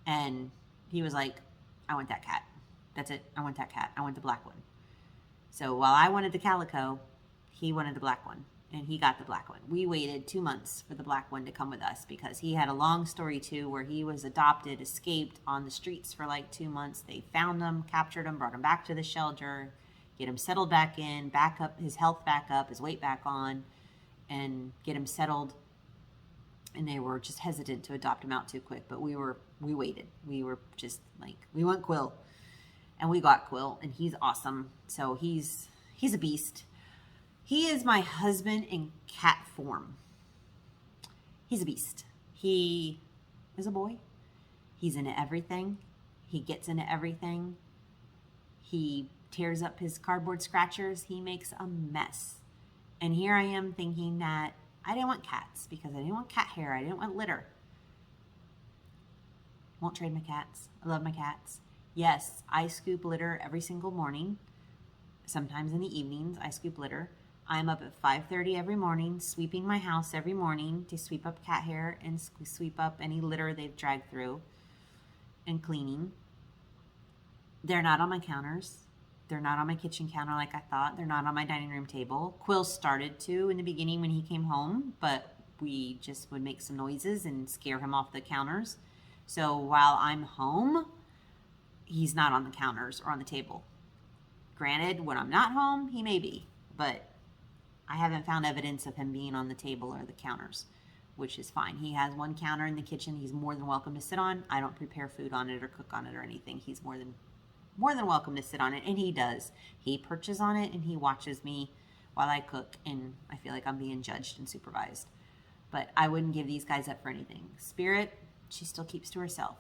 And he was like, I want that cat. That's it. I want that cat. I want the black one. So while I wanted the calico, he wanted the black one. And he got the black one. We waited 2 months for the black one to come with us because he had a long story too where he was adopted, escaped on the streets for like 2 months. They found him, captured him, brought him back to the shelter, get him settled back in, back up, his health back up, his weight back on, and get him settled. And they were just hesitant to adopt him out too quick. But we waited. We were just like, we want Quill. And we got Quill, and he's awesome. So he's a beast. He is my husband in cat form. He's a beast. He is a boy. He's into everything. He gets into everything. He tears up his cardboard scratchers. He makes a mess. And here I am thinking that I didn't want cats because I didn't want cat hair. I didn't want litter. Won't trade my cats. I love my cats. Yes, I scoop litter every single morning. Sometimes in the evenings, I scoop litter. I'm up at 5:30 every morning, sweeping my house every morning to sweep up cat hair and sweep up any litter they've dragged through and cleaning. They're not on my counters. They're not on my kitchen counter like I thought. They're not on my dining room table. Quill started to in the beginning when he came home, but we just would make some noises and scare him off the counters. So while I'm home, he's not on the counters or on the table. Granted, when I'm not home, he may be, but I haven't found evidence of him being on the table or the counters, which is fine. He has one counter in the kitchen he's more than welcome to sit on. I don't prepare food on it or cook on it or anything. He's more than welcome to sit on it, and he does. He perches on it and he watches me while I cook, and I feel like I'm being judged and supervised. But I wouldn't give these guys up for anything. Spirit, she still keeps to herself.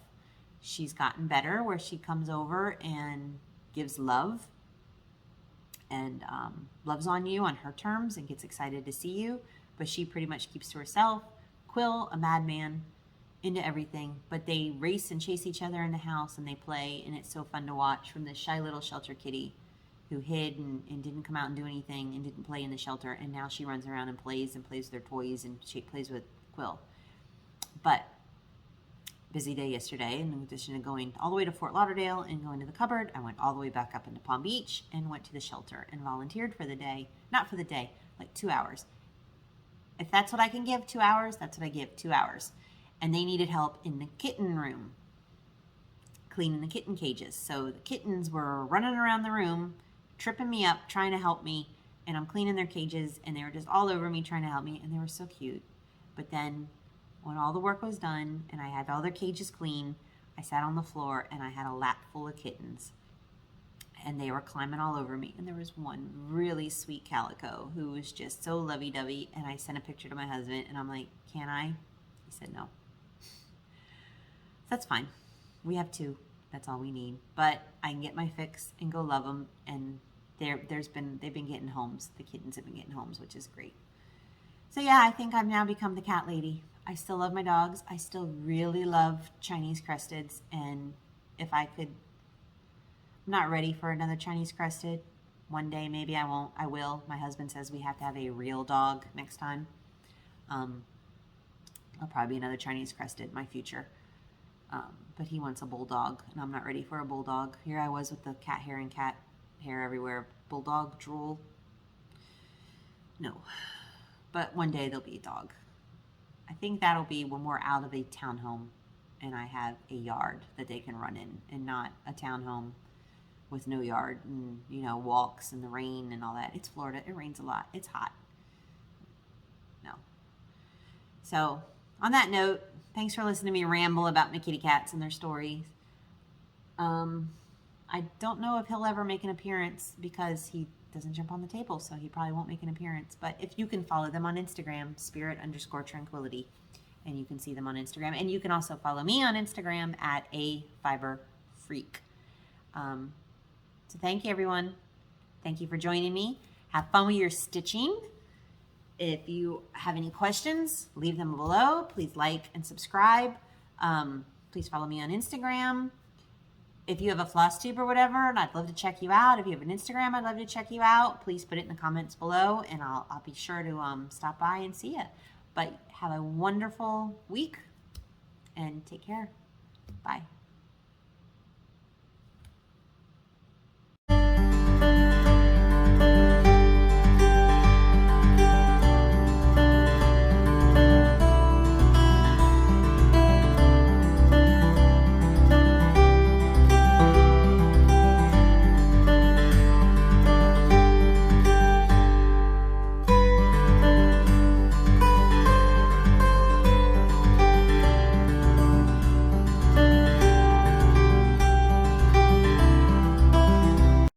She's gotten better where she comes over and gives love and loves on you on her terms and gets excited to see you, but she pretty much keeps to herself. Quill, a madman, into everything, but they race and chase each other in the house and they play, and it's so fun to watch from this shy little shelter kitty who hid and didn't come out and do anything and didn't play in the shelter, and now she runs around and plays with their toys, and she plays with Quill. But busy day yesterday, in addition to going all the way to Fort Lauderdale and going to the cupboard, I went all the way back up into Palm Beach and went to the shelter and volunteered for the day. Not for the day, like 2 hours. If that's what I can give, 2 hours, that's what I give, 2 hours. And they needed help in the kitten room, cleaning the kitten cages. So the kittens were running around the room, tripping me up, trying to help me, and I'm cleaning their cages, and they were just all over me trying to help me, and they were so cute. But then when all the work was done and I had all their cages clean, I sat on the floor and I had a lap full of kittens, and they were climbing all over me. And there was one really sweet calico who was just so lovey-dovey, and I sent a picture to my husband and I'm like, can I? He said no. That's fine. We have two. That's all we need. But I can get my fix and go love them, and they've been getting homes. The kittens have been getting homes, which is great. So yeah, I think I've now become the cat lady. I still love my dogs. I still really love Chinese cresteds, and if I could, I'm not ready for another Chinese crested. One day, maybe I won't. I will. My husband says we have to have a real dog next time. I'll probably be another Chinese crested, my future. But he wants a bulldog, and I'm not ready for a bulldog. Here I was with the cat hair and cat hair everywhere. Bulldog, drool. No. But one day there'll be a dog. I think that'll be when we're out of a townhome and I have a yard that they can run in, and not a townhome with no yard and, walks in the rain and all that. It's Florida. It rains a lot. It's hot. No. So on that note, thanks for listening to me ramble about my kitty cats and their stories. I don't know if he'll ever make an appearance because he doesn't jump on the table, so he probably won't make an appearance. But if you can follow them on Instagram, spirit_tranquility, and you can see them on Instagram. And you can also follow me on Instagram at afiberfreak. So thank you, everyone. Thank you for joining me. Have fun with your stitching. If you have any questions, leave them below. Please like and subscribe. Please follow me on Instagram. If you have a Flosstube or whatever, and I'd love to check you out. If you have an Instagram, I'd love to check you out. Please put it in the comments below, and I'll be sure to stop by and see you. But have a wonderful week, and take care. Bye.